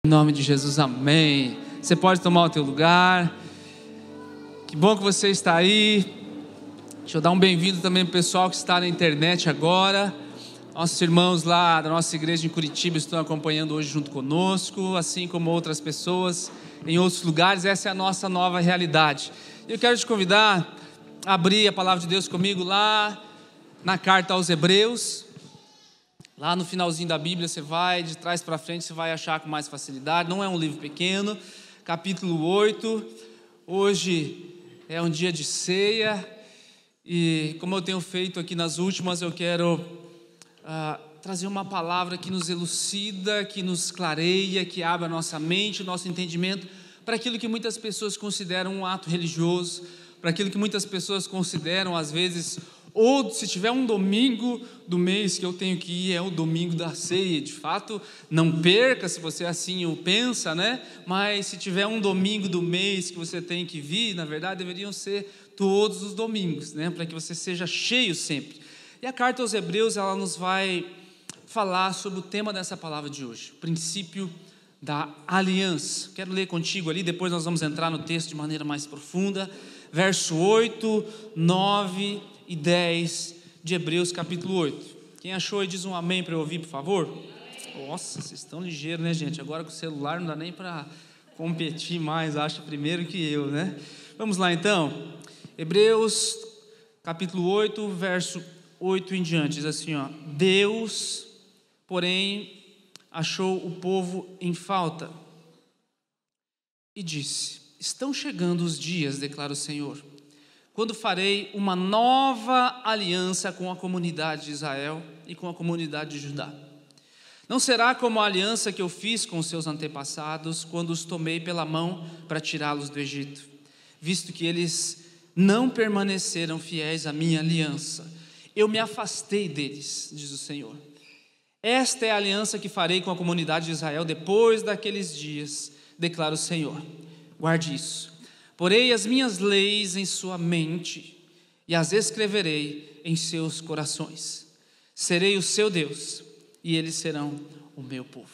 Em nome de Jesus, amém. Você pode tomar o teu lugar. Que bom que você está aí. Deixa eu dar um bem-vindo também para o pessoal que está na internet agora. Nossos irmãos lá da nossa igreja em Curitiba estão acompanhando hoje junto conosco, assim como outras pessoas em outros lugares. Essa é a nossa nova realidade. Eu quero te convidar a abrir a palavra de Deus comigo lá na carta aos Hebreus. Lá no finalzinho da Bíblia, você vai de trás para frente, você vai achar com mais facilidade. Não é um livro pequeno. Capítulo 8. Hoje é um dia de ceia. E como eu tenho feito aqui nas últimas, eu quero trazer uma palavra que nos elucida, que nos clareia, que abre a nossa mente, o nosso entendimento para aquilo que muitas pessoas consideram um ato religioso, para aquilo que muitas pessoas consideram, às vezes, ou se tiver um domingo do mês que eu tenho que ir, é o domingo da ceia. De fato, não perca se você assim o pensa, né? Mas se tiver um domingo do mês que você tem que vir, na verdade deveriam ser todos os domingos, né? Para que você seja cheio sempre. E a carta aos Hebreus, ela nos vai falar sobre o tema dessa palavra de hoje, o princípio da aliança. Quero ler contigo ali, depois nós vamos entrar no texto de maneira mais profunda. Verso 8, 9 e 10 de Hebreus capítulo 8. Quem achou aí diz um amém para eu ouvir, por favor. Nossa, vocês estão ligeiros, né, gente? Agora com o celular não dá nem para competir mais, acho, primeiro que eu, né? Vamos lá então. Hebreus capítulo 8, verso 8 em diante, diz assim, ó: Deus, porém, achou o povo em falta e disse: estão chegando os dias, declara o Senhor, quando farei uma nova aliança com a comunidade de Israel e com a comunidade de Judá. Não será como a aliança que eu fiz com os seus antepassados, quando os tomei pela mão para tirá-los do Egito, visto que eles não permaneceram fiéis à minha aliança. Eu me afastei deles, diz o Senhor. Esta é a aliança que farei com a comunidade de Israel depois daqueles dias, declara o Senhor. Guarde isso. Porei as minhas leis em sua mente e as escreverei em seus corações. Serei o seu Deus e eles serão o meu povo.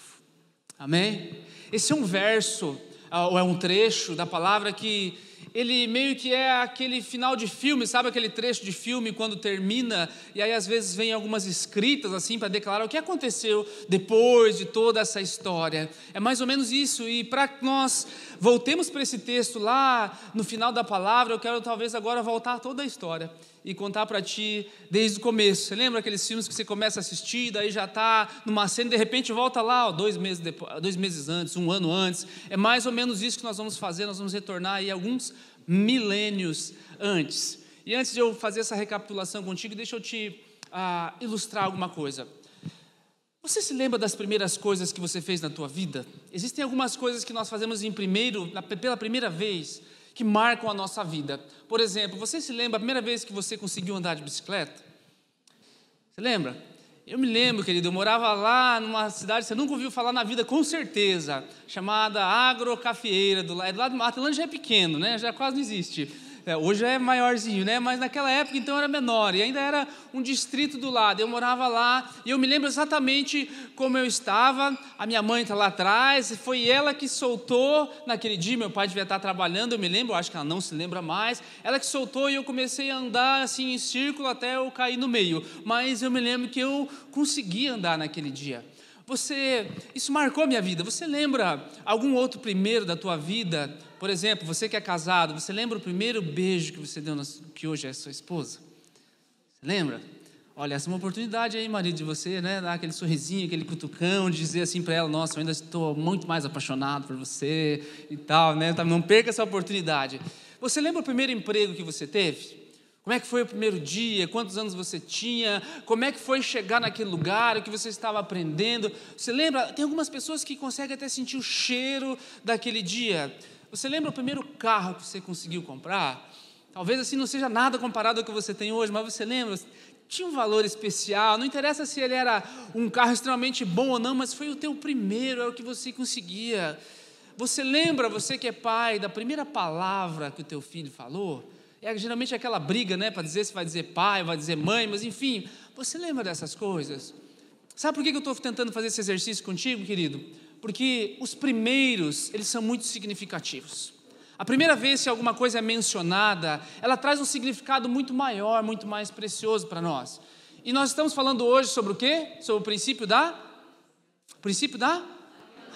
Amém? Esse é um verso, ou é um trecho da palavra que ele meio que é aquele final de filme, sabe aquele trecho de filme quando termina, e aí às vezes vem algumas escritas assim para declarar o que aconteceu depois de toda essa história. É mais ou menos isso, e para que nós voltemos para esse texto lá no final da palavra, eu quero talvez agora voltar toda a história e contar para ti desde o começo. Você lembra aqueles filmes que você começa a assistir, daí já está numa cena e de repente volta lá, ó, 2 meses depois, 2 meses antes, 1 ano antes. É mais ou menos isso que nós vamos fazer. Nós vamos retornar aí alguns milênios antes. E antes de eu fazer essa recapitulação contigo, deixa eu te ilustrar alguma coisa. Você se lembra das primeiras coisas que você fez na tua vida? Existem algumas coisas que nós fazemos pela primeira vez, que marcam a nossa vida. Por exemplo, você se lembra a primeira vez que você conseguiu andar de bicicleta? Você lembra? Eu me lembro, querido, eu morava lá numa cidade que você nunca ouviu falar na vida, com certeza, chamada Agrocafieira, do lado do Mato. Já é pequeno, né? Já quase não existe. Hoje é maiorzinho, né? Mas naquela época então era menor e ainda era um distrito do lado. Eu morava lá e eu me lembro exatamente como eu estava. A minha mãe está lá atrás, foi ela que soltou naquele dia. Meu pai devia estar trabalhando, eu me lembro, eu acho que ela não se lembra mais. Ela que soltou e eu comecei a andar assim em círculo até eu cair no meio. Mas eu me lembro que eu consegui andar naquele dia. Isso marcou a minha vida. Você lembra algum outro primeiro da tua vida? Por exemplo, você que é casado, você lembra o primeiro beijo que você deu, que hoje é sua esposa? Você lembra? Olha, essa é uma oportunidade aí, marido de você, né? Dar aquele sorrisinho, aquele cutucão, de dizer assim para ela: nossa, eu ainda estou muito mais apaixonado por você e tal, né? Não perca essa oportunidade. Você lembra o primeiro emprego que você teve? Como é que foi o primeiro dia? Quantos anos você tinha? Como é que foi chegar naquele lugar? O que você estava aprendendo? Você lembra? Tem algumas pessoas que conseguem até sentir o cheiro daquele dia. Você lembra o primeiro carro que você conseguiu comprar? Talvez assim não seja nada comparado ao que você tem hoje, mas você lembra? Tinha um valor especial. Não interessa se ele era um carro extremamente bom ou não, mas foi o teu primeiro, era o que você conseguia. Você lembra, você que é pai, da primeira palavra que o teu filho falou? É geralmente aquela briga, né, para dizer se vai dizer pai, vai dizer mãe, mas enfim, você lembra dessas coisas? Sabe por que eu estou tentando fazer esse exercício contigo, querido? porque os primeiros, eles são muito significativos. A primeira vez que alguma coisa é mencionada, ela traz um significado muito maior, muito mais precioso para nós. E nós estamos falando hoje sobre o quê? Sobre o princípio da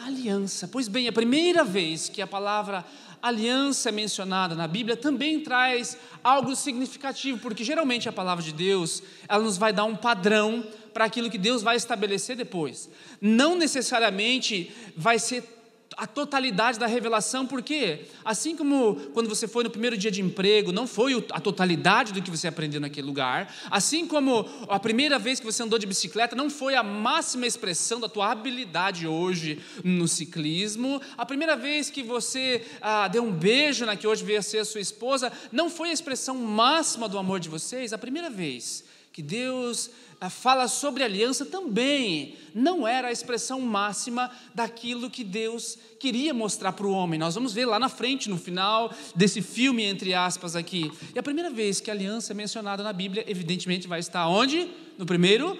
aliança. Pois bem, a primeira vez que a palavra aliança é mencionada na Bíblia também traz algo significativo, porque geralmente a palavra de Deus, ela nos vai dar um padrão para aquilo que Deus vai estabelecer depois. Não necessariamente vai ser a totalidade da revelação, porque assim como quando você foi no primeiro dia de emprego, não foi a totalidade do que você aprendeu naquele lugar, assim como a primeira vez que você andou de bicicleta não foi a máxima expressão da tua habilidade hoje no ciclismo, a primeira vez que você deu um beijo na que hoje veio a ser a sua esposa, não foi a expressão máxima do amor de vocês. A primeira vez que Deus fala sobre aliança também não era a expressão máxima daquilo que Deus queria mostrar para o homem. Nós vamos ver lá na frente, no final desse filme, entre aspas aqui. E a primeira vez que a aliança é mencionada na Bíblia, evidentemente vai estar onde? No primeiro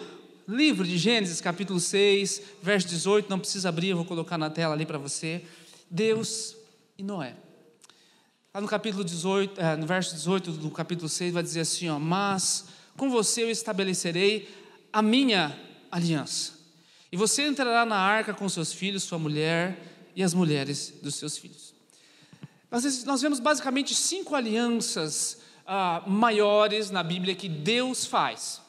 livro de Gênesis, capítulo 6, verso 18, não precisa abrir, eu vou colocar na tela ali para você. Deus e Noé. Lá no capítulo 18, no verso 18 do capítulo 6, vai dizer assim, ó, mas com você eu estabelecerei a minha aliança. E você entrará na arca com seus filhos, sua mulher e as mulheres dos seus filhos. Nós vemos basicamente 5 alianças maiores na Bíblia que Deus faz.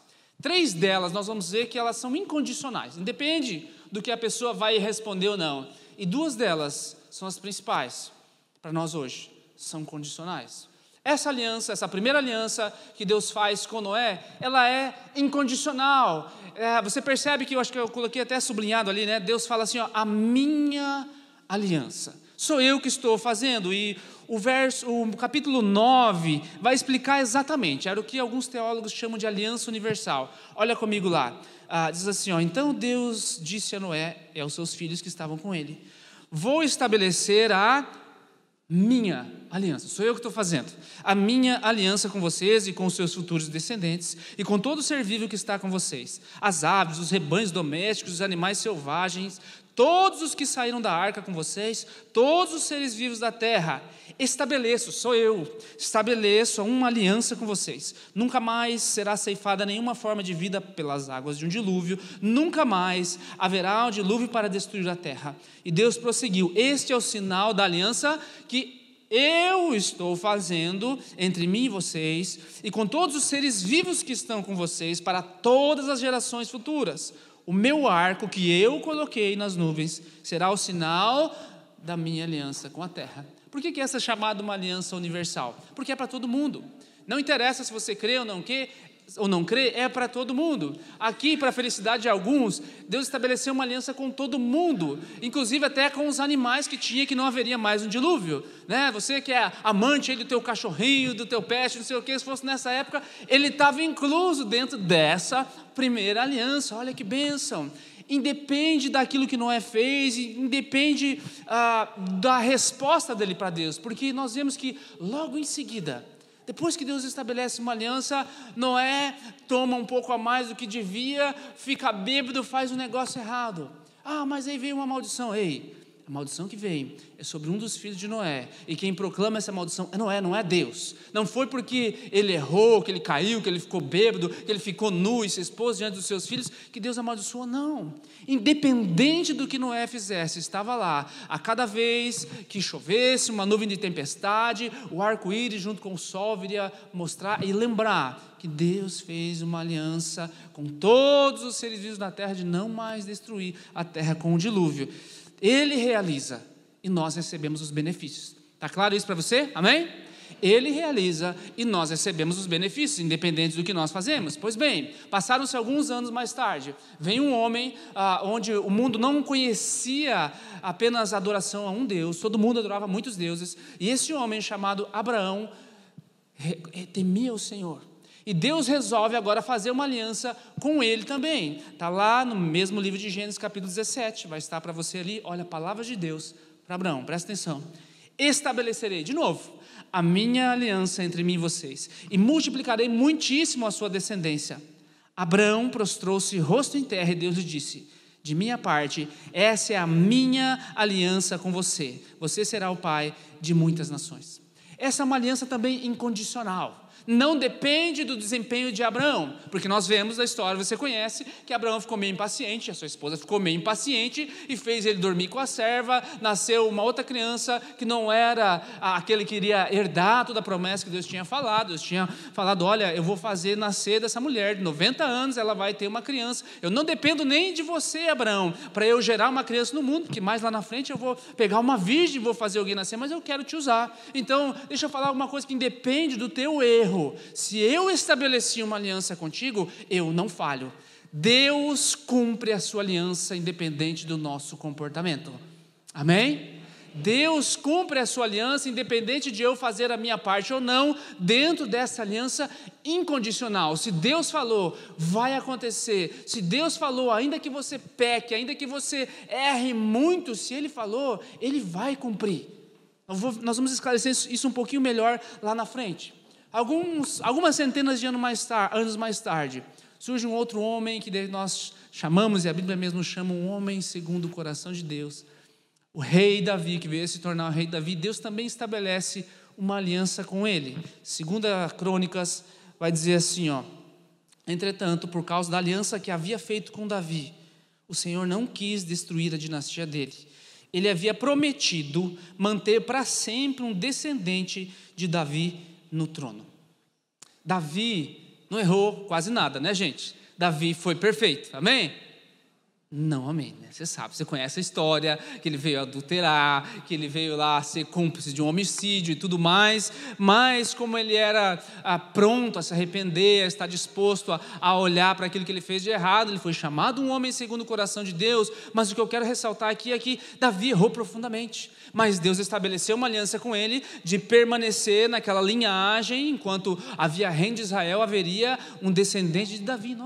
3 delas nós vamos ver que elas são incondicionais. Independe do que a pessoa vai responder ou não. E 2 delas são as principais para nós hoje. São condicionais. Essa aliança, essa primeira aliança que Deus faz com Noé, ela é incondicional. Você percebe que eu acho que eu coloquei até sublinhado ali, né? Deus fala assim, ó, a minha aliança. Sou eu que estou fazendo. E o capítulo 9 vai explicar exatamente. Era o que alguns teólogos chamam de aliança universal. Olha comigo lá. Diz assim, ó, então Deus disse a Noé e aos seus filhos que estavam com ele, vou estabelecer a minha aliança, sou eu que estou fazendo, a minha aliança com vocês e com os seus futuros descendentes e com todo ser vivo que está com vocês, as aves, os rebanhos domésticos, os animais selvagens, todos os que saíram da arca com vocês, todos os seres vivos da terra, estabeleço uma aliança com vocês, nunca mais será ceifada nenhuma forma de vida pelas águas de um dilúvio, nunca mais haverá um dilúvio para destruir a terra. E Deus prosseguiu, este é o sinal da aliança que eu estou fazendo entre mim e vocês e com todos os seres vivos que estão com vocês para todas as gerações futuras. O meu arco que eu coloquei nas nuvens será o sinal da minha aliança com a terra. Por que essa é chamada uma aliança universal? Porque é para todo mundo. Não interessa se você crê ou não crê, é para todo mundo. Aqui, para a felicidade de alguns, Deus estabeleceu uma aliança com todo mundo, inclusive até com os animais que não haveria mais um dilúvio, né? Você que é amante aí do teu cachorrinho, do teu pet, não sei o que, se fosse nessa época, ele estava incluso dentro dessa primeira aliança. Olha que bênção! Independe daquilo que Noé fez, independe da resposta dele para Deus, porque nós vemos que logo em seguida, depois que Deus estabelece uma aliança, Noé toma um pouco a mais do que devia, fica bêbado, faz um negócio errado. Mas aí veio uma maldição. Ei, a maldição que vem é sobre um dos filhos de Noé, e quem proclama essa maldição é Noé, não é Deus. Não foi porque ele errou, que ele caiu, que ele ficou bêbado, que ele ficou nu e se expôs diante dos seus filhos, que Deus amaldiçoou, não. Independente do que Noé fizesse, estava lá, a cada vez que chovesse, uma nuvem de tempestade, o arco-íris junto com o sol viria mostrar e lembrar que Deus fez uma aliança com todos os seres vivos da terra de não mais destruir a terra com o dilúvio. Ele realiza e nós recebemos os benefícios. Está claro isso para você? Amém? Ele realiza e nós recebemos os benefícios, independente do que nós fazemos. Pois bem, passaram-se alguns anos mais tarde, vem um homem onde o mundo não conhecia apenas a adoração a um Deus, todo mundo adorava muitos deuses, e esse homem chamado Abraão temia o Senhor. E Deus resolve agora fazer uma aliança com ele também. Está lá no mesmo livro de Gênesis, capítulo 17. Vai estar para você ali. Olha, a palavra de Deus para Abraão. Presta atenção. Estabelecerei, de novo, a minha aliança entre mim e vocês. E multiplicarei muitíssimo a sua descendência. Abraão prostrou-se rosto em terra e Deus lhe disse, de minha parte, essa é a minha aliança com você. Você será o pai de muitas nações. Essa é uma aliança também incondicional. Não depende do desempenho de Abraão, porque nós vemos na história, você conhece, que Abraão ficou meio impaciente, a sua esposa ficou meio impaciente e fez ele dormir com a serva, nasceu uma outra criança que não era aquele que iria herdar toda a promessa que Deus tinha falado. Deus tinha falado, olha, eu vou fazer nascer dessa mulher, de 90 anos ela vai ter uma criança, eu não dependo nem de você, Abraão, para eu gerar uma criança no mundo, porque mais lá na frente eu vou pegar uma virgem e vou fazer alguém nascer, mas eu quero te usar. Então, deixa eu falar alguma coisa que independe do teu erro. Se eu estabeleci uma aliança contigo, eu não falho. Deus cumpre a sua aliança independente do nosso comportamento. Amém? Deus cumpre a sua aliança independente de eu fazer a minha parte ou não, dentro dessa aliança incondicional. Se Deus falou, vai acontecer. Se Deus falou, ainda que você peque, ainda que você erre muito, se Ele falou, Ele vai cumprir. Nós vamos esclarecer isso um pouquinho melhor lá na frente. Algumas centenas de anos mais tarde, surge um outro homem que nós chamamos, e a Bíblia mesmo chama um homem segundo o coração de Deus. O rei Davi, que veio se tornar o rei Davi, Deus também estabelece uma aliança com ele. Segunda Crônicas vai dizer assim, entretanto, por causa da aliança que havia feito com Davi, o Senhor não quis destruir a dinastia dele. Ele havia prometido manter para sempre um descendente de Davi no trono. Davi não errou quase nada, né, gente? Davi foi perfeito, amém? Não, amém, né? Você sabe, você conhece a história, que ele veio adulterar, que ele veio lá ser cúmplice de um homicídio e tudo mais, mas como ele era pronto a se arrepender, a estar disposto a olhar para aquilo que ele fez de errado, ele foi chamado um homem segundo o coração de Deus. Mas o que eu quero ressaltar aqui é que Davi errou profundamente, mas Deus estabeleceu uma aliança com ele, de permanecer naquela linhagem, enquanto havia reino de Israel, haveria um descendente de Davi.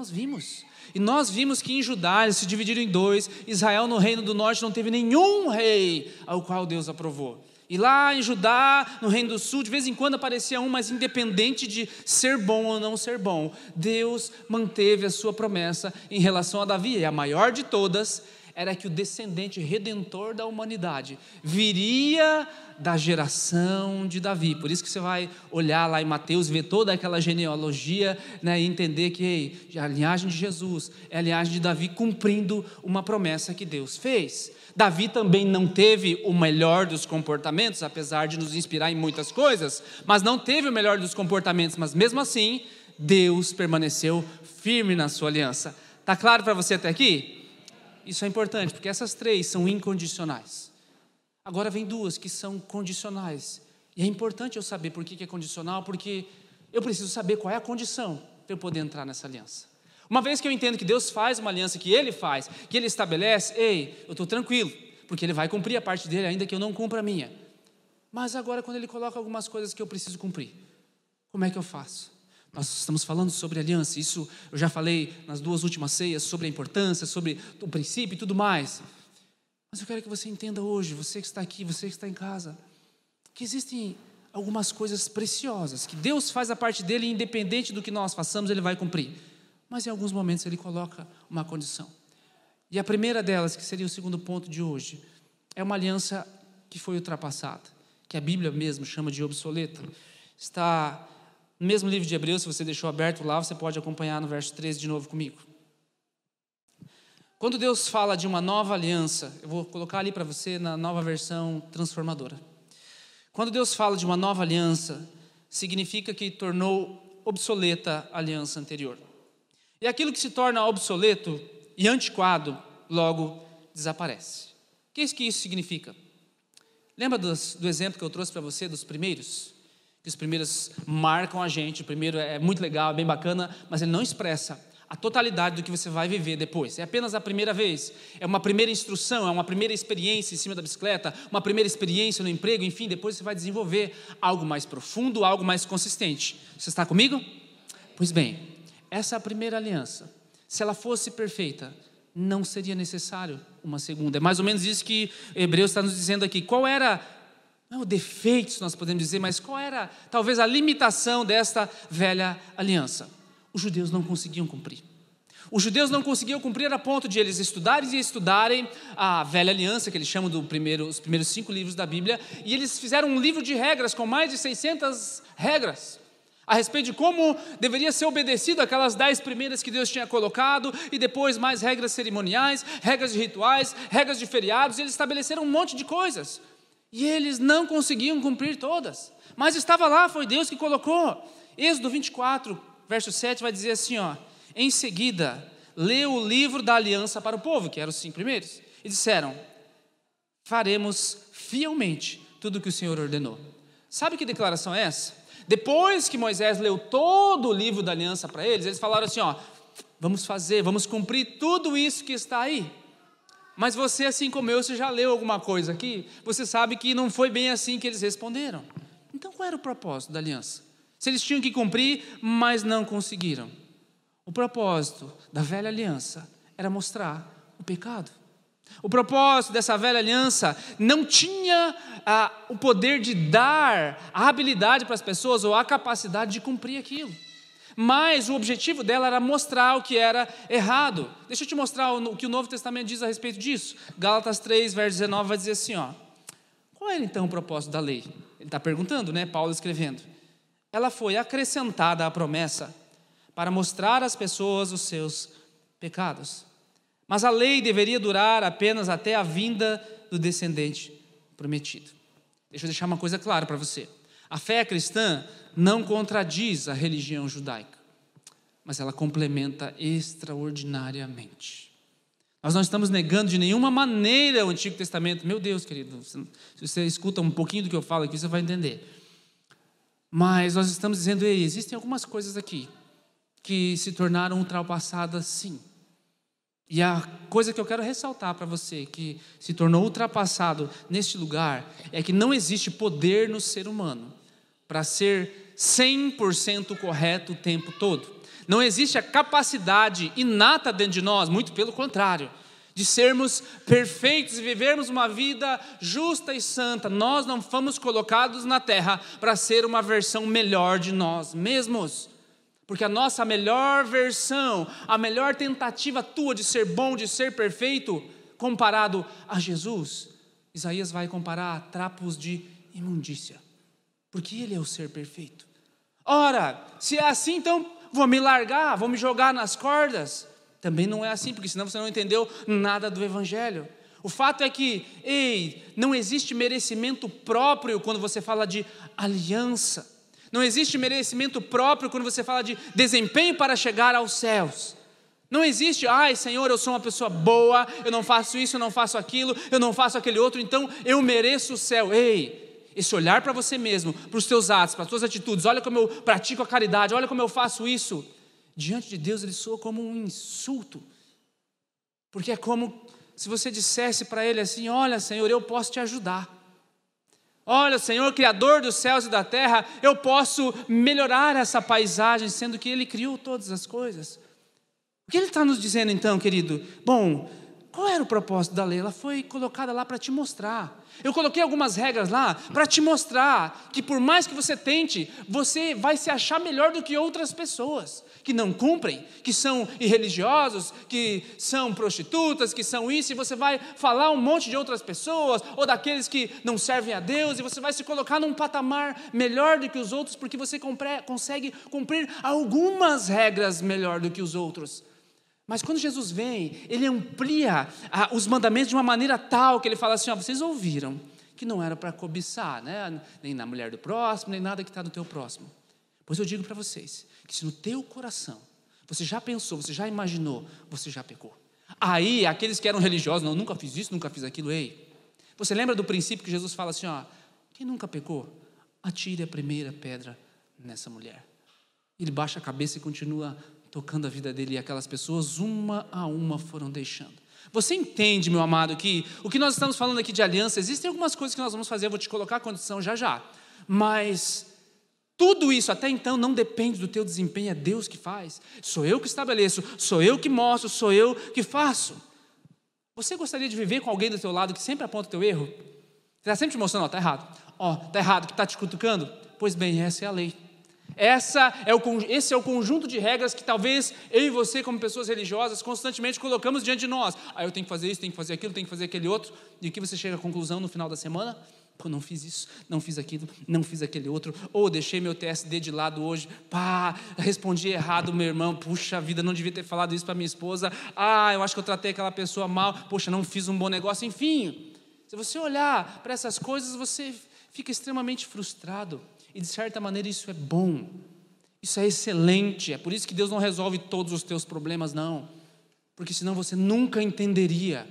E nós vimos que em Judá eles se dividiram em dois. Israel no reino do norte não teve nenhum rei ao qual Deus aprovou. E lá em Judá, no reino do sul, de vez em quando aparecia um, mas independente de ser bom ou não ser bom, Deus manteve a sua promessa em relação a Davi. E a maior de todas era que o descendente redentor da humanidade viria da geração de Davi. Por isso que você vai olhar lá em Mateus, ver toda aquela genealogia, né, e entender que a linhagem de Jesus é a linhagem de Davi cumprindo uma promessa que Deus fez. Davi também não teve o melhor dos comportamentos, apesar de nos inspirar em muitas coisas, mas não teve o melhor dos comportamentos, mas mesmo assim, Deus permaneceu firme na sua aliança. Está claro para você até aqui? Isso é importante, porque essas três são incondicionais. Agora vem duas que são condicionais. E é importante eu saber por que é condicional, porque eu preciso saber qual é a condição para eu poder entrar nessa aliança. Uma vez que eu entendo que Deus faz uma aliança, que Ele faz, que Ele estabelece, eu estou tranquilo, porque Ele vai cumprir a parte dele, ainda que eu não cumpra a minha. Mas agora, quando Ele coloca algumas coisas que eu preciso cumprir, como é que eu faço? Nós estamos falando sobre aliança, isso eu já falei nas duas últimas ceias, sobre a importância, sobre o princípio e tudo mais. Mas eu quero que você entenda hoje, você que está aqui, você que está em casa, que existem algumas coisas preciosas, que Deus faz a parte dele, e independente do que nós façamos, Ele vai cumprir. Mas em alguns momentos Ele coloca uma condição. E a primeira delas, que seria o segundo ponto de hoje, é uma aliança que foi ultrapassada, que a Bíblia mesmo chama de obsoleta. Está no mesmo livro de Hebreus, se você deixou aberto lá, você pode acompanhar no verso 13 de novo comigo. Quando Deus fala de uma nova aliança, eu vou colocar ali para você na nova versão transformadora. Quando Deus fala de uma nova aliança, significa que tornou obsoleta a aliança anterior. E aquilo que se torna obsoleto e antiquado, logo desaparece. O que isso significa? Lembra do exemplo que eu trouxe para você dos primeiros? Que os primeiros marcam a gente. O primeiro é muito legal, é bem bacana, mas ele não expressa a totalidade do que você vai viver depois. É apenas a primeira vez, é uma primeira instrução, é uma primeira experiência em cima da bicicleta, uma primeira experiência no emprego, enfim, depois você vai desenvolver algo mais profundo, algo mais consistente. Você está comigo? Pois bem, essa é a primeira aliança. Se ela fosse perfeita, não seria necessário uma segunda. É mais ou menos isso que Hebreus está nos dizendo aqui. Qual era, não é o defeito, se nós podemos dizer, mas qual era talvez a limitação desta velha aliança? Os judeus não conseguiam cumprir. Os judeus não conseguiam cumprir a ponto de eles estudarem a velha aliança, que eles chamam os primeiros 5 livros da Bíblia, e eles fizeram um livro de regras com mais de 600 regras, a respeito de como deveria ser obedecido aquelas 10 primeiras que Deus tinha colocado, e depois mais regras cerimoniais, regras de rituais, regras de feriados, e eles estabeleceram um monte de coisas, e eles não conseguiam cumprir todas, mas estava lá, foi Deus que colocou. Êxodo 24, verso 7 vai dizer assim, em seguida, leu o livro da aliança para o povo, que eram os 5 primeiros, e disseram: faremos fielmente tudo o que o Senhor ordenou. Sabe que declaração é essa? Depois que Moisés leu todo o livro da aliança para eles falaram assim, vamos cumprir tudo isso que está aí. Mas você, assim como eu, você já leu alguma coisa aqui, você sabe que não foi bem assim que eles responderam. Então qual era o propósito da aliança? Se eles tinham que cumprir, mas não conseguiram. O propósito da velha aliança era mostrar o pecado. O propósito dessa velha aliança não tinha o poder de dar a habilidade para as pessoas ou a capacidade de cumprir aquilo. Mas o objetivo dela era mostrar o que era errado. Deixa eu te mostrar o que o Novo Testamento diz a respeito disso. Gálatas 3, verso 19 vai dizer assim, qual era então o propósito da lei? Ele está perguntando, Paulo escrevendo. Ela foi acrescentada à promessa para mostrar às pessoas os seus pecados. Mas a lei deveria durar apenas até a vinda do descendente prometido. Deixa eu deixar uma coisa clara para você. A fé cristã não contradiz a religião judaica, mas ela complementa extraordinariamente. Nós não estamos negando de nenhuma maneira o Antigo Testamento. Meu Deus, querido, se você escuta um pouquinho do que eu falo aqui, você vai entender. Mas nós estamos dizendo, existem algumas coisas aqui que se tornaram ultrapassadas, sim. E a coisa que eu quero ressaltar para você, que se tornou ultrapassado neste lugar, é que não existe poder no ser humano para ser 100% correto o tempo todo. Não existe a capacidade inata dentro de nós, muito pelo contrário, de sermos perfeitos e vivermos uma vida justa e santa. Nós não fomos colocados na terra para ser uma versão melhor de nós mesmos. Porque a nossa melhor versão, a melhor tentativa tua de ser bom, de ser perfeito, comparado a Jesus, Isaías vai comparar a trapos de imundícia, porque Ele é o ser perfeito. Ora, se é assim, então vou me largar, vou me jogar nas cordas. Também não é assim, porque senão você não entendeu nada do Evangelho. O fato é que, não existe merecimento próprio quando você fala de aliança. Não existe merecimento próprio quando você fala de desempenho para chegar aos céus. Não existe, Senhor, eu sou uma pessoa boa, eu não faço isso, eu não faço aquilo, eu não faço aquele outro, então eu mereço o céu. Esse olhar para você mesmo, para os teus atos, para as tuas atitudes, olha como eu pratico a caridade, olha como eu faço isso, diante de Deus ele soa como um insulto. Porque é como se você dissesse para Ele assim, olha Senhor, eu posso te ajudar. Olha, Senhor, Criador dos céus e da terra, eu posso melhorar essa paisagem, sendo que Ele criou todas as coisas. O que Ele está nos dizendo então, querido? Bom, qual era o propósito da lei? Ela foi colocada lá para te mostrar. Eu coloquei algumas regras lá para te mostrar que por mais que você tente, você vai se achar melhor do que outras pessoas que não cumprem, que são irreligiosos, que são prostitutas, que são isso, e você vai falar um monte de outras pessoas, ou daqueles que não servem a Deus, e você vai se colocar num patamar melhor do que os outros, porque você consegue cumprir algumas regras melhor do que os outros. Mas quando Jesus vem, Ele amplia os mandamentos de uma maneira tal, que Ele fala assim, vocês ouviram que não era para cobiçar, nem na mulher do próximo, nem nada que está no teu próximo. Pois eu digo para vocês, que se no teu coração, você já pensou, você já imaginou, você já pecou. Aí, aqueles que eram religiosos, não, nunca fiz isso, nunca fiz aquilo, você lembra do princípio que Jesus fala assim, quem nunca pecou, atire a primeira pedra nessa mulher. Ele baixa a cabeça e continua tocando a vida dele, e aquelas pessoas, uma a uma, foram deixando. Você entende, meu amado, que o que nós estamos falando aqui de aliança, existem algumas coisas que nós vamos fazer, eu vou te colocar a condição já, mas tudo isso até então não depende do teu desempenho, é Deus que faz, sou eu que estabeleço, sou eu que mostro, sou eu que faço. Você gostaria de viver com alguém do teu lado que sempre aponta o teu erro? Está sempre te mostrando, está errado, está errado, que está te cutucando? Pois bem, essa é a lei. Esse é o conjunto de regras que talvez eu e você, como pessoas religiosas, constantemente colocamos diante de nós. Eu tenho que fazer isso, tenho que fazer aquilo, tenho que fazer aquele outro. E o que você chega à conclusão no final da semana? Pô, não fiz isso, não fiz aquilo, não fiz aquele outro. Ou deixei meu TSD de lado hoje. Respondi errado, meu irmão. Puxa vida, não devia ter falado isso para minha esposa. Eu acho que eu tratei aquela pessoa mal. Poxa, não fiz um bom negócio. Enfim, se você olhar para essas coisas, você fica extremamente frustrado. E de certa maneira isso é bom, isso é excelente. É por isso que Deus não resolve todos os teus problemas, não. Porque senão você nunca entenderia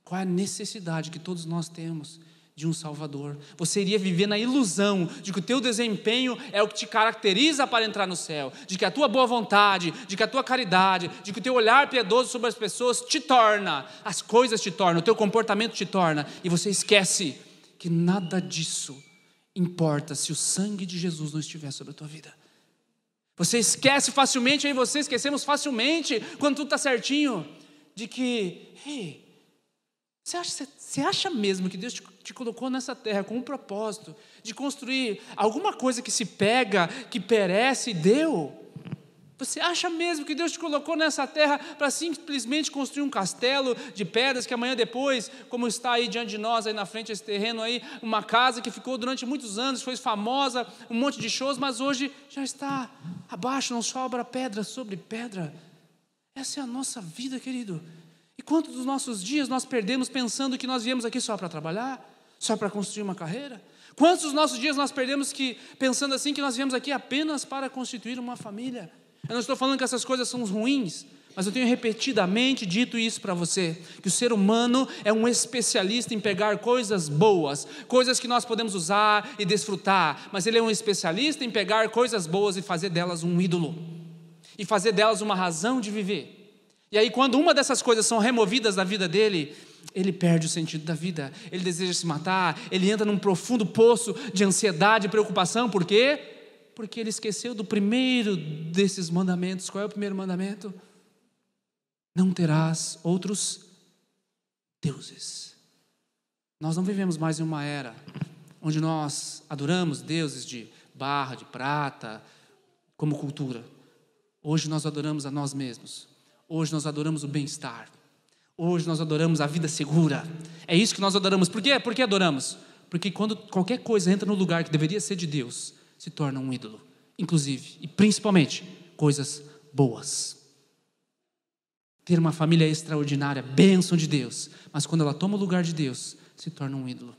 qual é a necessidade que todos nós temos de um Salvador. Você iria viver na ilusão de que o teu desempenho é o que te caracteriza para entrar no céu, de que a tua boa vontade, de que a tua caridade, de que o teu olhar piedoso sobre as pessoas te torna, as coisas te tornam, o teu comportamento te torna, e você esquece que nada disso importa se o sangue de Jesus não estiver sobre a tua vida. Você esquece facilmente, aí você esquecemos facilmente, quando tudo está certinho, de que, você acha mesmo que Deus te colocou nessa terra com um propósito de construir alguma coisa que se pega, que perece e deu? Você acha mesmo que Deus te colocou nessa terra para simplesmente construir um castelo de pedras que amanhã depois, como está aí diante de nós, aí na frente esse terreno aí, uma casa que ficou durante muitos anos, foi famosa, um monte de shows, mas hoje já está abaixo, não sobra pedra sobre pedra. Essa é a nossa vida, querido. E quantos dos nossos dias nós perdemos pensando que nós viemos aqui só para trabalhar, só para construir uma carreira? Quantos dos nossos dias nós perdemos pensando assim que nós viemos aqui apenas para constituir uma família? Eu não estou falando que essas coisas são ruins, mas eu tenho repetidamente dito isso para você, que o ser humano é um especialista em pegar coisas boas, coisas que nós podemos usar e desfrutar, mas ele é um especialista em pegar coisas boas e fazer delas um ídolo, e fazer delas uma razão de viver. E aí quando uma dessas coisas são removidas da vida dele, ele perde o sentido da vida, ele deseja se matar, ele entra num profundo poço de ansiedade e preocupação. Por quê? Porque ele esqueceu do primeiro desses mandamentos. Qual é o primeiro mandamento? Não terás outros deuses. Nós não vivemos mais em uma era onde nós adoramos deuses de barra, de prata, como cultura. Hoje nós adoramos a nós mesmos. Hoje nós adoramos o bem-estar. Hoje nós adoramos a vida segura. É isso que nós adoramos. Por quê? Por que adoramos? Porque quando qualquer coisa entra no lugar que deveria ser de Deus, se torna um ídolo, inclusive e principalmente coisas boas. Ter uma família é extraordinária, bênção de Deus, mas quando ela toma o lugar de Deus, se torna um ídolo.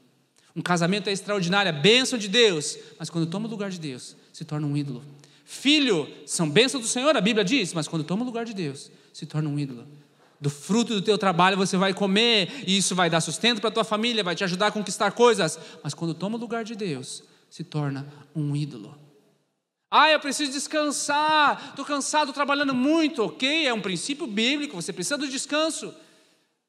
Um casamento é extraordinária, bênção de Deus, mas quando toma o lugar de Deus, se torna um ídolo. Filho são bênçãos do Senhor, a Bíblia diz, mas quando toma o lugar de Deus, se torna um ídolo. Do fruto do teu trabalho você vai comer, e isso vai dar sustento para a tua família, vai te ajudar a conquistar coisas, mas quando toma o lugar de Deus, se torna um ídolo. Eu preciso descansar, estou cansado, trabalhando muito. Ok, é um princípio bíblico, você precisa do descanso.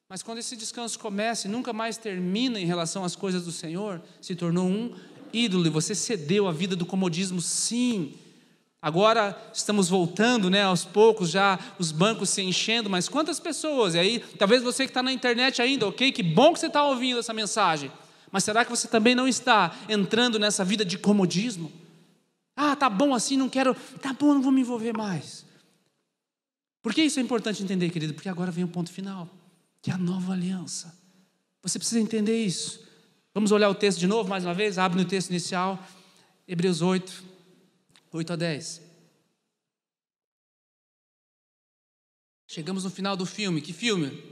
Mas quando esse descanso começa e nunca mais termina em relação às coisas do Senhor, se tornou um ídolo e você cedeu a vida do comodismo, sim. Agora estamos voltando, aos poucos, já os bancos se enchendo, mas quantas pessoas? E aí, talvez você que está na internet ainda, ok, que bom que você está ouvindo essa mensagem. Mas será que você também não está entrando nessa vida de comodismo? Tá bom assim, não quero, tá bom, não vou me envolver mais. Por que isso é importante entender, querido? Porque agora vem o ponto final, que é a nova aliança. Você precisa entender isso. Vamos olhar o texto de novo, mais uma vez, abre no texto inicial, Hebreus 8 a 10. Chegamos no final do filme. Que filme?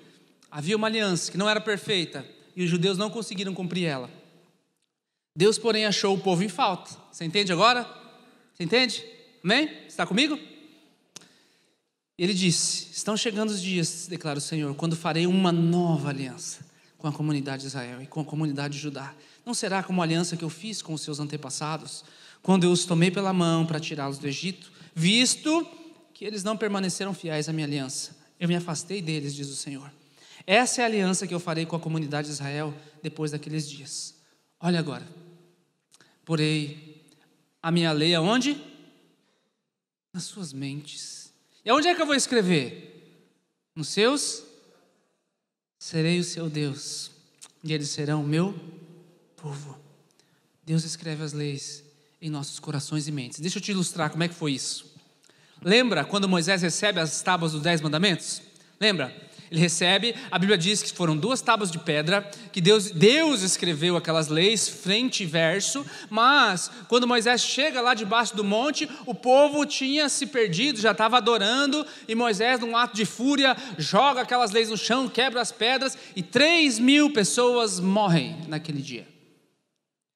Havia uma aliança que não era perfeita, e os judeus não conseguiram cumprir ela. Deus, porém, achou o povo em falta. Você entende agora? Você entende? Amém? Você está comigo? Ele disse: estão chegando os dias, declara o Senhor, quando farei uma nova aliança com a comunidade de Israel e com a comunidade de Judá. Não será como a aliança que eu fiz com os seus antepassados, quando eu os tomei pela mão para tirá-los do Egito, visto que eles não permaneceram fiéis à minha aliança. Eu me afastei deles, diz o Senhor. Essa é a aliança que eu farei com a comunidade de Israel depois daqueles dias. Olha agora. Porei a minha lei aonde? Nas suas mentes. E aonde é que eu vou escrever? Nos seus? Serei o seu Deus, e eles serão o meu povo. Deus escreve as leis em nossos corações e mentes. Deixa eu te ilustrar como é que foi isso. Lembra quando Moisés recebe as tábuas dos 10 mandamentos? Lembra? Ele recebe, a Bíblia diz que foram 2 tábuas de pedra, que Deus escreveu aquelas leis, frente e verso, mas quando Moisés chega lá debaixo do monte, o povo tinha se perdido, já estava adorando, e Moisés, num ato de fúria, joga aquelas leis no chão, quebra as pedras, e 3.000 pessoas morrem naquele dia.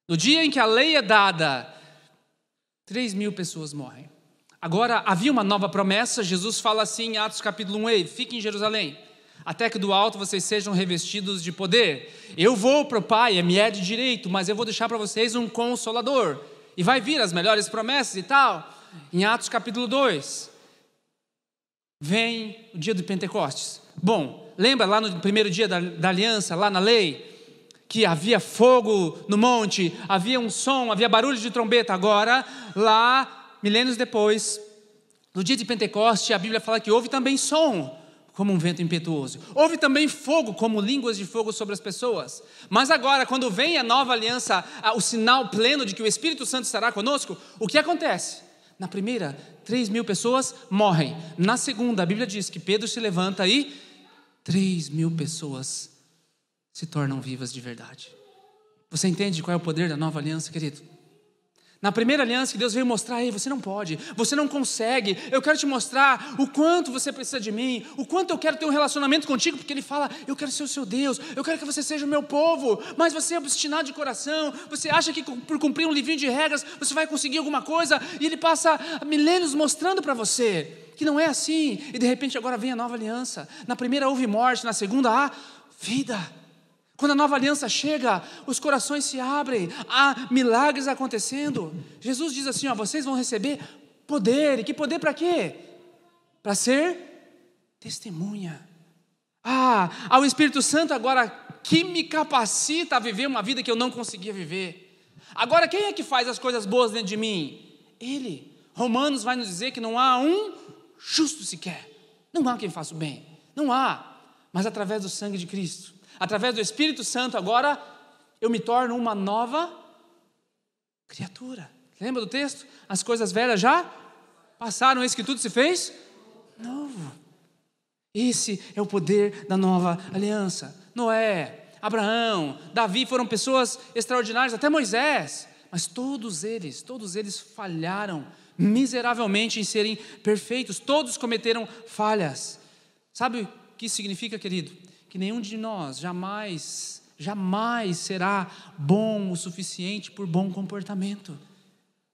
No dia em que a lei é dada, 3.000 pessoas morrem. Agora, havia uma nova promessa. Jesus fala assim em Atos capítulo 1, ei, fiquem em Jerusalém, até que do alto vocês sejam revestidos de poder. Eu vou para o Pai, me é de direito, mas eu vou deixar para vocês um Consolador, e vai vir as melhores promessas e tal. Em Atos capítulo 2, vem o dia do Pentecostes. Bom, lembra lá no primeiro dia da aliança, lá na lei, que havia fogo no monte, havia um som, havia barulho de trombeta. Agora, lá, milênios depois, no dia de Pentecoste, a Bíblia fala que houve também som, como um vento impetuoso. Houve também fogo, como línguas de fogo sobre as pessoas. Mas agora, quando vem a nova aliança, o sinal pleno de que o Espírito Santo estará conosco, o que acontece? Na primeira, 3.000 pessoas morrem. Na segunda, a Bíblia diz que Pedro se levanta e 3.000 pessoas se tornam vivas de verdade. Você entende qual é o poder da nova aliança, querido? Na primeira aliança que Deus veio mostrar, ei, você não pode, você não consegue, eu quero te mostrar o quanto você precisa de mim, o quanto eu quero ter um relacionamento contigo, porque Ele fala, eu quero ser o seu Deus, eu quero que você seja o meu povo, mas você é obstinado de coração, você acha que por cumprir um livrinho de regras, você vai conseguir alguma coisa, e Ele passa milênios mostrando para você que não é assim, e de repente agora vem a nova aliança. Na primeira houve morte, na segunda há vida. Quando a nova aliança chega, os corações se abrem, há milagres acontecendo. Jesus diz assim, vocês vão receber poder. E que poder para quê? Para ser testemunha. Ao Espírito Santo agora que me capacita a viver uma vida que eu não conseguia viver. Agora quem é que faz as coisas boas dentro de mim? Ele. Romanos vai nos dizer que não há um justo sequer. Não há quem faça o bem. Não há. Mas através do sangue de Cristo, através do Espírito Santo, agora eu me torno uma nova criatura. Lembra do texto? As coisas velhas já passaram, eis que tudo se fez novo. Esse é o poder da nova aliança. Noé, Abraão, Davi foram pessoas extraordinárias, até Moisés, mas todos eles falharam miseravelmente em serem perfeitos. Todos cometeram falhas. Sabe o que isso significa, querido? Que nenhum de nós jamais será bom o suficiente por bom comportamento.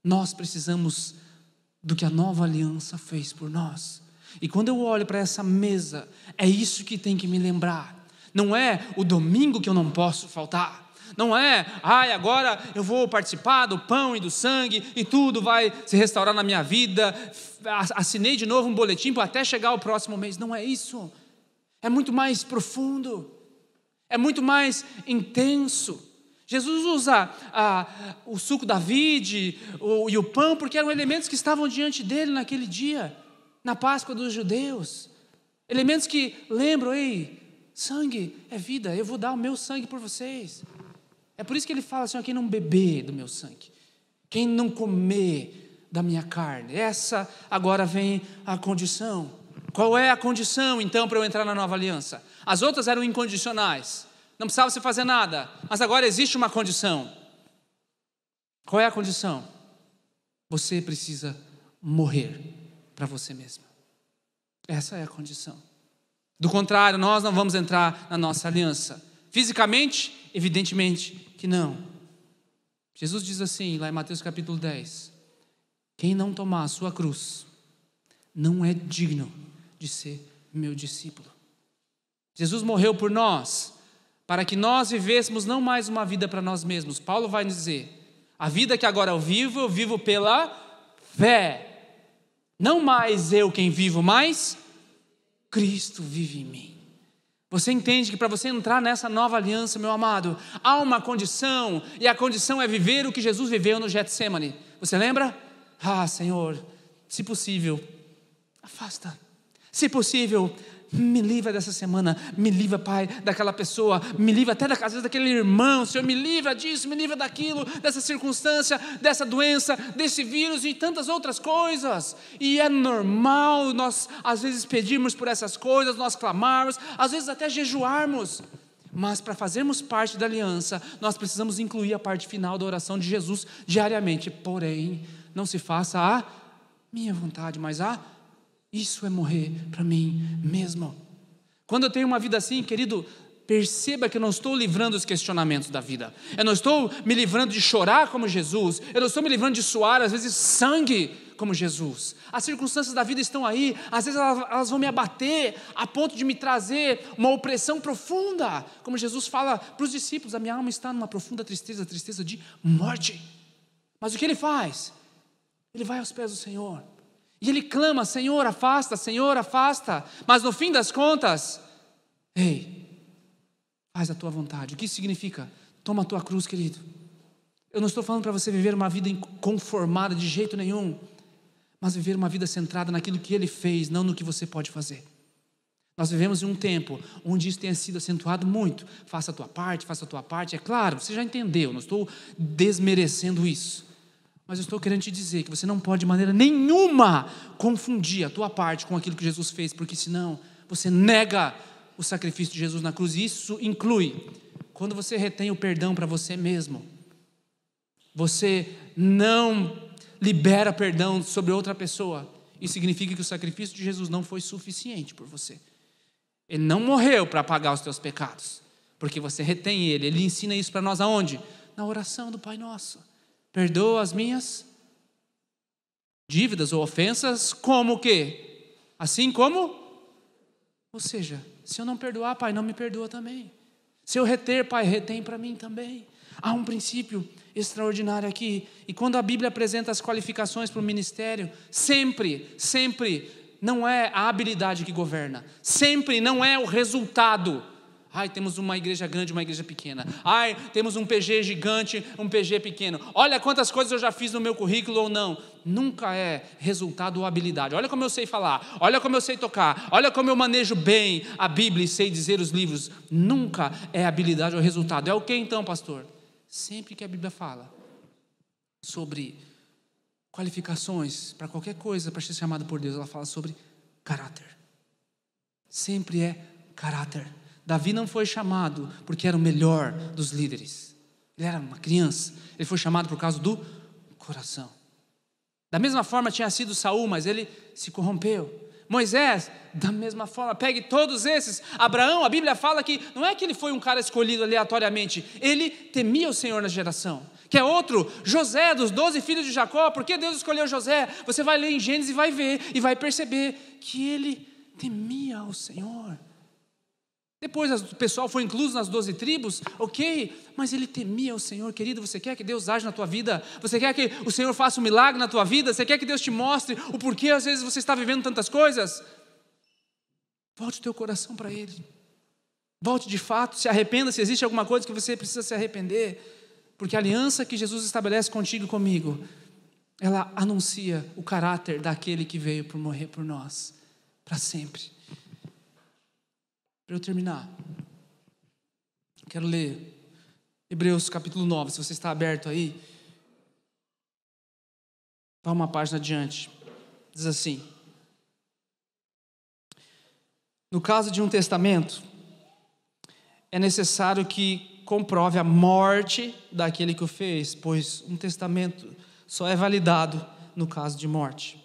Nós precisamos do que a nova aliança fez por nós. E quando eu olho para essa mesa, é isso que tem que me lembrar. Não é o domingo que eu não posso faltar. Não é, agora eu vou participar do pão e do sangue e tudo vai se restaurar na minha vida. Assinei de novo um boletim para até chegar o próximo mês. Não é isso. É muito mais profundo, é muito mais intenso. Jesus usa o suco da vide e o pão porque eram elementos que estavam diante dele naquele dia, na Páscoa dos judeus. Elementos que lembram, sangue é vida, eu vou dar o meu sangue por vocês. É por isso que ele fala assim, quem não beber do meu sangue, quem não comer da minha carne, essa agora vem a condição. Qual é a condição, então, para eu entrar na nova aliança? As outras eram incondicionais, não precisava você fazer nada, mas agora existe uma condição. Qual é a condição? Você precisa morrer para você mesmo. Essa é a condição. Do contrário, nós não vamos entrar na nossa aliança. Fisicamente, evidentemente que não. Jesus diz assim, lá em Mateus capítulo 10, quem não tomar a sua cruz, não é digno de ser meu discípulo. Jesus morreu por nós, para que nós vivêssemos não mais uma vida para nós mesmos. Paulo vai nos dizer, a vida que agora eu vivo pela fé. Não mais eu quem vivo, mas Cristo vive em mim. Você entende que para você entrar nessa nova aliança, meu amado, há uma condição, e a condição é viver o que Jesus viveu no Getsemane. Você lembra? Senhor, se possível, afasta. Se possível, me livra dessa semana, me livra, Pai, daquela pessoa, me livra até às vezes daquele irmão, Senhor, me livra disso, me livra daquilo, dessa circunstância, dessa doença, desse vírus e tantas outras coisas. E é normal nós às vezes pedirmos por essas coisas, nós clamarmos, às vezes até jejuarmos. Mas para fazermos parte da aliança, nós precisamos incluir a parte final da oração de Jesus diariamente. Porém, não se faça a minha vontade, mas isso é morrer para mim mesmo. Quando eu tenho uma vida assim, querido, perceba que eu não estou livrando os questionamentos da vida. Eu não estou me livrando de chorar como Jesus. Eu não estou me livrando de suar, às vezes, sangue como Jesus. As circunstâncias da vida estão aí. Às vezes elas vão me abater a ponto de me trazer uma opressão profunda. Como Jesus fala para os discípulos, a minha alma está numa profunda tristeza, tristeza de morte. Mas o que ele faz? Ele vai aos pés do Senhor. E ele clama, Senhor, afasta, Senhor, afasta. Mas no fim das contas, ei, faz a tua vontade. O que isso significa? Toma a tua cruz, querido. Eu não estou falando para você viver uma vida conformada de jeito nenhum, mas viver uma vida centrada naquilo que Ele fez, não no que você pode fazer. Nós vivemos em um tempo onde isso tenha sido acentuado muito. Faça a tua parte, é claro, você já entendeu, não estou desmerecendo isso. Mas eu estou querendo te dizer que você não pode de maneira nenhuma confundir a tua parte com aquilo que Jesus fez, porque senão você nega o sacrifício de Jesus na cruz. E isso inclui quando você retém o perdão para você mesmo. Você não libera perdão sobre outra pessoa. Isso significa que o sacrifício de Jesus não foi suficiente por você. Ele não morreu para pagar os teus pecados, porque você retém Ele. Ele ensina isso para nós aonde? Na oração do Pai Nosso. Perdoa as minhas dívidas ou ofensas, como o quê? Assim como? Ou seja, se eu não perdoar, Pai, não me perdoa também. Se eu reter, Pai, retém para mim também. Há um princípio extraordinário aqui. E quando a Bíblia apresenta as qualificações para o ministério, sempre não é a habilidade que governa. Sempre não é o resultado. Ai, temos uma igreja grande, uma igreja pequena. Ai, temos um PG gigante, um PG pequeno. Olha quantas coisas eu já fiz no meu currículo ou não. Nunca é resultado ou habilidade. Olha como eu sei falar, olha como eu sei tocar, olha como eu manejo bem a Bíblia e sei dizer os livros. Nunca é habilidade ou resultado. É o que então, pastor? Sempre que a Bíblia fala sobre qualificações para qualquer coisa, para ser chamado por Deus, ela fala sobre caráter. Sempre é caráter. Davi não foi chamado porque era o melhor dos líderes. Ele era uma criança. Ele foi chamado por causa do coração. Da mesma forma tinha sido Saul, mas ele se corrompeu. Moisés, da mesma forma. Pegue todos esses. Abraão, a Bíblia fala que não é que ele foi um cara escolhido aleatoriamente. Ele temia o Senhor na geração. Que é outro, José, dos 12 filhos de Jacó. Por que Deus escolheu José? Você vai ler em Gênesis e vai ver. E vai perceber que ele temia o Senhor. Depois o pessoal foi incluso nas 12 tribos, ok, mas ele temia o Senhor. Querido, você quer que Deus age na tua vida? Você quer que o Senhor faça um milagre na tua vida? Você quer que Deus te mostre o porquê às vezes você está vivendo tantas coisas? Volte o teu coração para Ele. Volte de fato, se arrependa se existe alguma coisa que você precisa se arrepender. Porque a aliança que Jesus estabelece contigo e comigo, ela anuncia o caráter daquele que veio por morrer por nós, para sempre. Para eu terminar, quero ler Hebreus capítulo 9, se você está aberto aí, vá uma página adiante, diz assim: no caso de um testamento, é necessário que comprove a morte daquele que o fez, pois um testamento só é validado no caso de morte,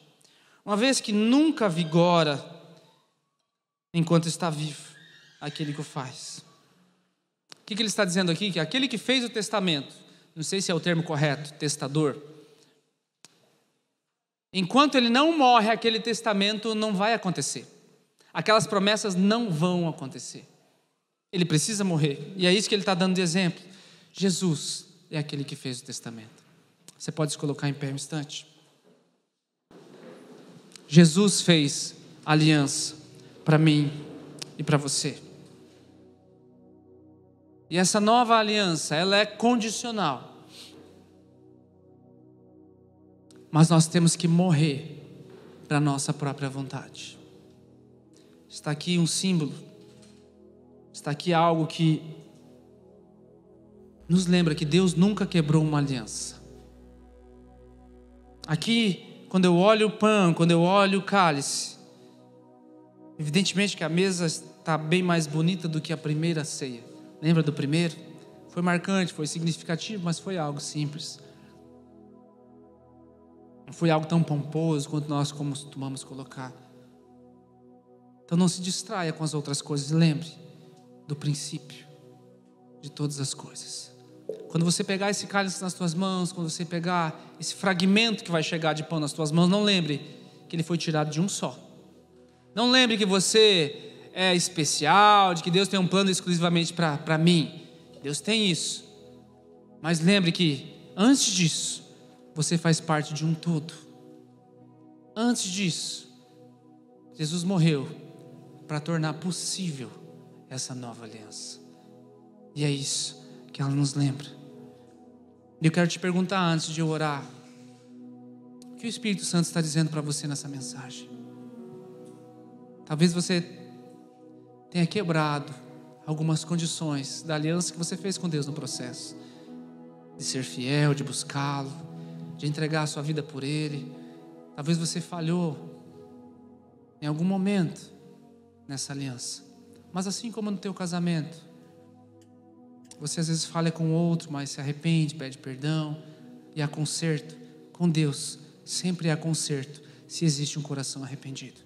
uma vez que nunca vigora enquanto está vivo aquele que o faz. O que ele está dizendo aqui? Que aquele que fez o testamento, não sei se é o termo correto, testador, enquanto ele não morre, aquele testamento não vai acontecer. Aquelas promessas não vão acontecer. Ele precisa morrer. E é isso que ele está dando de exemplo. Jesus é aquele que fez o testamento. Você pode se colocar em pé um instante. Jesus fez aliança para mim e para você. E essa nova aliança, ela é condicional. Mas nós temos que morrer para a nossa própria vontade. está aqui um símbolo, está aqui algo que nos lembra que Deus nunca quebrou uma aliança. Aqui, quando eu olho o pão, quando eu olho o cálice, evidentemente que a mesa está bem mais bonita do que a primeira ceia. Lembra do primeiro? Foi marcante, foi significativo, mas foi algo simples. Não foi algo tão pomposo quanto nós costumamos colocar. Então não se distraia com as outras coisas. Lembre do princípio de todas as coisas. Quando você pegar esse cálice nas tuas mãos, quando você pegar esse fragmento que vai chegar de pão nas tuas mãos, não lembre que ele foi tirado de um só. Não lembre que você é especial, de que Deus tem um plano exclusivamente para mim. Deus tem isso. Mas lembre que antes disso, você faz parte de um todo. Antes disso, Jesus morreu para tornar possível essa nova aliança. E é isso que ela nos lembra. Eu quero te perguntar antes de eu orar, o que o Espírito Santo está dizendo para você nessa mensagem? Talvez você tenha quebrado algumas condições da aliança que você fez com Deus no processo, de ser fiel, de buscá-lo, de entregar a sua vida por Ele. Talvez você falhou em algum momento nessa aliança, mas assim como no teu casamento, você às vezes falha com o outro, mas se arrepende, pede perdão e há conserto. Com Deus sempre há conserto se existe um coração arrependido.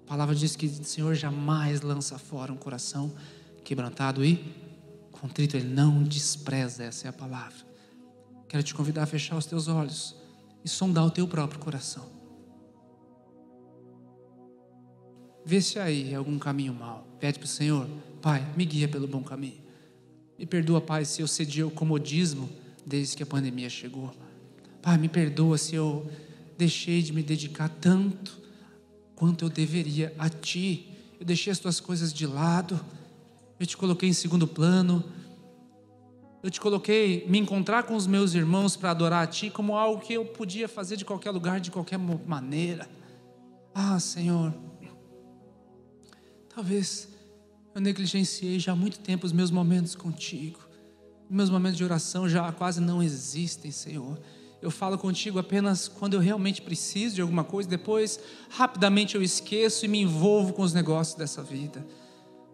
A palavra diz que o Senhor jamais lança fora um coração quebrantado e contrito. Ele não despreza, essa é a palavra. Quero te convidar a fechar os teus olhos e sondar o teu próprio coração. Vê se aí é algum caminho mau. Pede para o Senhor: Pai, me guia pelo bom caminho. Me perdoa, Pai, se eu cedi ao comodismo desde que a pandemia chegou. Pai, me perdoa se eu deixei de me dedicar tanto quanto eu deveria a Ti. Eu deixei as Tuas coisas de lado. Eu Te coloquei em segundo plano. Eu Te coloquei me encontrar com os meus irmãos para adorar a Ti como algo que eu podia fazer de qualquer lugar, de qualquer maneira. Ah, Senhor, talvez eu negligenciei já há muito tempo os meus momentos contigo. Meus momentos de oração já quase não existem, Senhor. Eu falo contigo apenas quando eu realmente preciso de alguma coisa. Depois, rapidamente eu esqueço e me envolvo com os negócios dessa vida.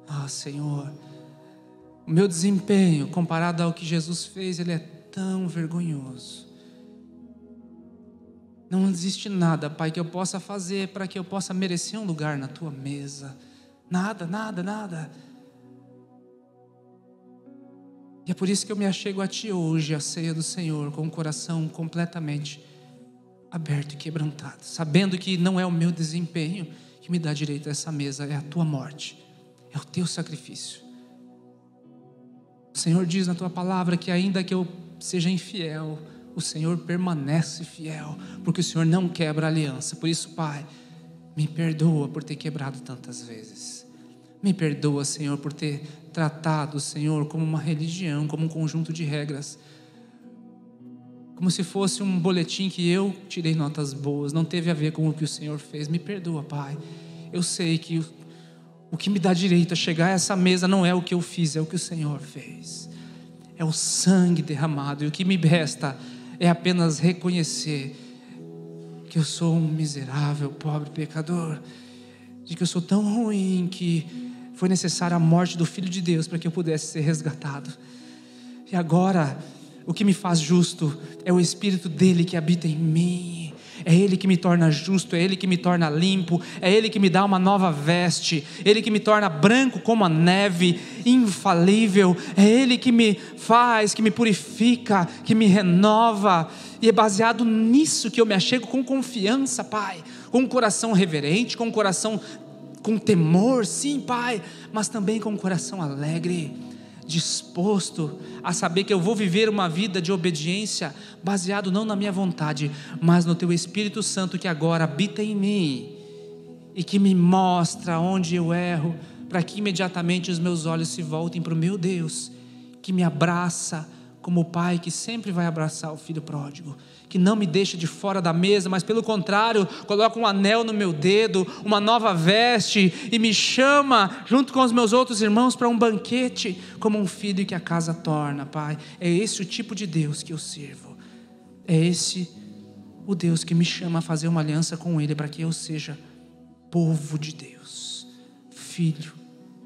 Ah, Senhor, o meu desempenho comparado ao que Jesus fez, ele é tão vergonhoso. Não existe nada, Pai, que eu possa fazer para que eu possa merecer um lugar na Tua mesa. Nada, nada, nada. E é por isso que eu me achego a Ti hoje, a ceia do Senhor, com o coração completamente aberto e quebrantado, sabendo que não é o meu desempenho que me dá direito a essa mesa, é a Tua morte, é o Teu sacrifício. O Senhor diz na Tua palavra que ainda que eu seja infiel, o Senhor permanece fiel, porque o Senhor não quebra a aliança. Por isso, Pai, me perdoa por ter quebrado tantas vezes. Me perdoa, Senhor, por ter tratado o Senhor como uma religião, como um conjunto de regras, como se fosse um boletim que eu tirei notas boas, não teve a ver com o que o Senhor fez. Me perdoa, Pai. Eu sei que o que me dá direito a chegar a essa mesa não é o que eu fiz, é o que o Senhor fez. É o sangue derramado, e o que me resta é apenas reconhecer que eu sou um miserável, pobre pecador, de que eu sou tão ruim que foi necessária a morte do Filho de Deus para que eu pudesse ser resgatado. E agora, o que me faz justo é o Espírito dele que habita em mim. É Ele que me torna justo, é Ele que me torna limpo, é Ele que me dá uma nova veste, Ele que me torna branco como a neve, infalível. É Ele que me faz, que me purifica, que me renova. E é baseado nisso que eu me achego com confiança, Pai, com um coração reverente, com um coração com temor, sim, Pai, mas também com um coração alegre, disposto a saber que eu vou viver uma vida de obediência, baseado não na minha vontade, mas no Teu Espírito Santo que agora habita em mim e que me mostra onde eu erro, para que imediatamente os meus olhos se voltem para o meu Deus, que me abraça como o pai que sempre vai abraçar o filho pródigo, que não me deixa de fora da mesa, mas pelo contrário, coloca um anel no meu dedo, uma nova veste, e me chama junto com os meus outros irmãos para um banquete, como um filho que a casa torna, Pai. É esse o tipo de Deus que eu sirvo. É esse o Deus que me chama a fazer uma aliança com Ele, para que eu seja povo de Deus, filho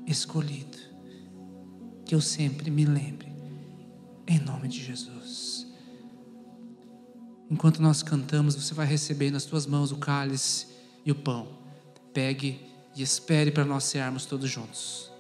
escolhido. Que eu sempre me lembre, em nome de Jesus. Enquanto nós cantamos, você vai receber nas tuas mãos o cálice e o pão. Pegue e espere para nós cearmos todos juntos.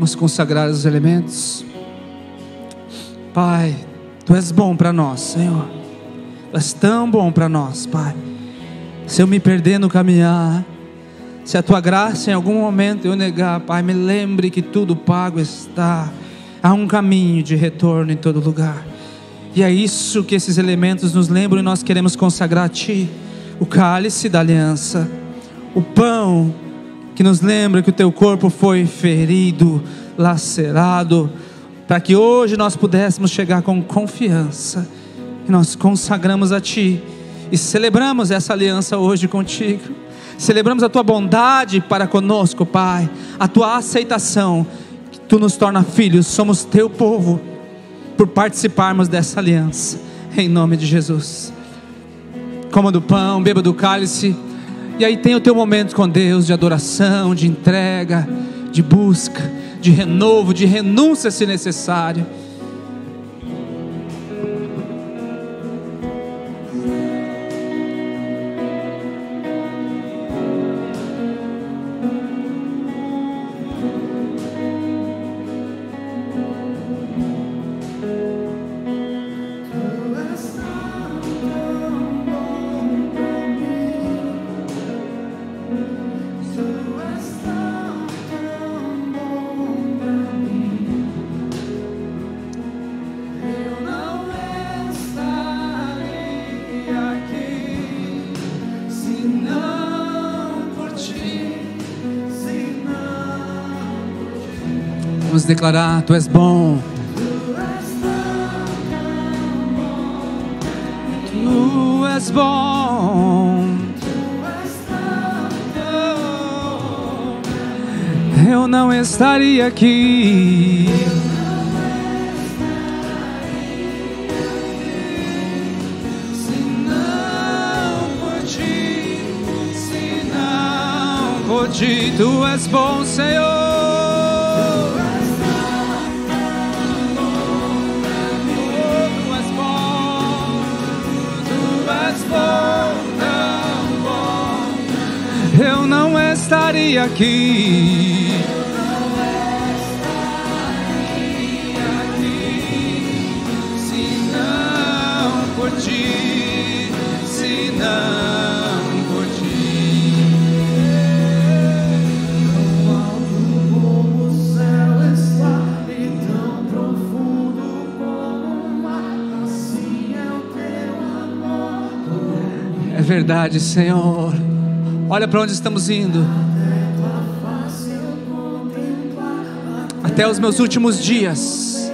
Vamos consagrar os elementos. Pai, Tu és bom para nós, Senhor. Tu és tão bom para nós, Pai. Se eu me perder no caminhar, se a Tua graça em algum momento eu negar, Pai, me lembre que tudo pago está. Há um caminho de retorno em todo lugar. E é isso que esses elementos nos lembram, e nós queremos consagrar a Ti. O cálice da aliança, o pão que nos lembra que o Teu corpo foi ferido, lacerado, para que hoje nós pudéssemos chegar com confiança. E nós consagramos a Ti e celebramos essa aliança hoje contigo. Celebramos a Tua bondade para conosco, Pai, a Tua aceitação, que Tu nos torna filhos, somos Teu povo, por participarmos dessa aliança, em nome de Jesus. Coma do pão, beba do cálice, e aí tem o teu momento com Deus, de adoração, de entrega, de busca, de renovo, de renúncia se necessário. Vamos declarar: Tu és bom. Tu és bom. Eu não estaria aqui se não por ti, se não por ti. Tu és bom, Senhor. Eu não estaria aqui se não por ti, se não por ti. Tão alto como o céu está e tão profundo como o mar, assim é o teu amor. É verdade, Senhor. Olha para onde estamos indo. Até os meus últimos dias.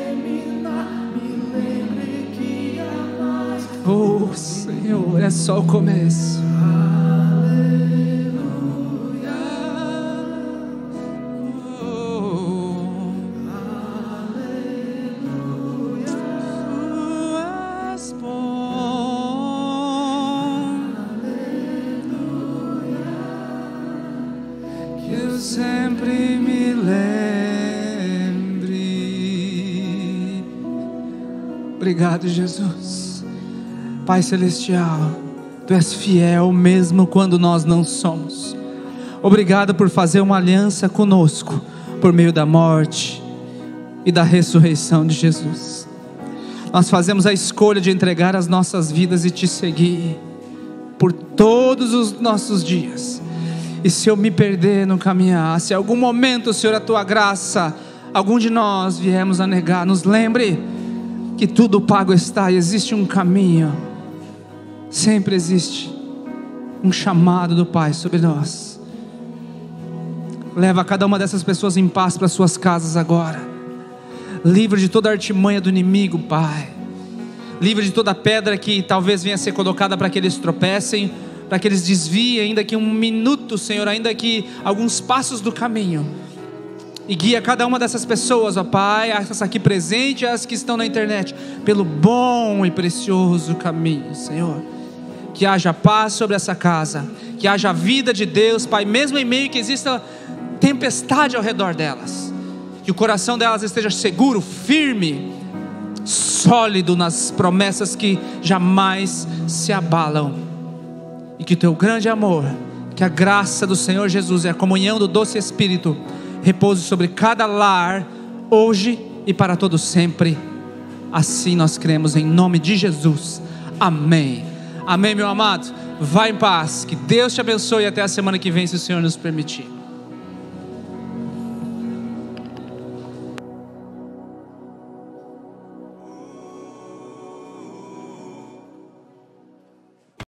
Oh, Senhor, é só o começo. Sempre me lembre. Obrigado, Jesus. Pai Celestial, Tu és fiel mesmo quando nós não somos. Obrigado por fazer uma aliança conosco por meio da morte e da ressurreição de Jesus. Nós fazemos a escolha de entregar as nossas vidas e Te seguir por todos os nossos dias. E se eu me perder no caminhar, se em algum momento, Senhor, a Tua graça, algum de nós viemos a negar, nos lembre que tudo pago está e existe um caminho. Sempre existe um chamado do Pai sobre nós. Leva cada uma dessas pessoas em paz para suas casas agora. Livre de toda a artimanha do inimigo, Pai. Livre de toda pedra que talvez venha a ser colocada para que eles tropecem, para que eles desviem, ainda que um minuto, Senhor, ainda que alguns passos do caminho. E guia cada uma dessas pessoas, ó Pai, essas aqui presentes e as que estão na internet, pelo bom e precioso caminho, Senhor. Que haja paz sobre essa casa, que haja vida de Deus, Pai, mesmo em meio que exista tempestade ao redor delas. Que o coração delas esteja seguro, firme, sólido nas promessas que jamais se abalam. E que o Teu grande amor, que a graça do Senhor Jesus e a comunhão do doce Espírito repouse sobre cada lar, hoje e para todo sempre. Assim nós cremos em nome de Jesus. Amém. Amém, meu amado. Vá em paz. Que Deus te abençoe e até a semana que vem, se o Senhor nos permitir.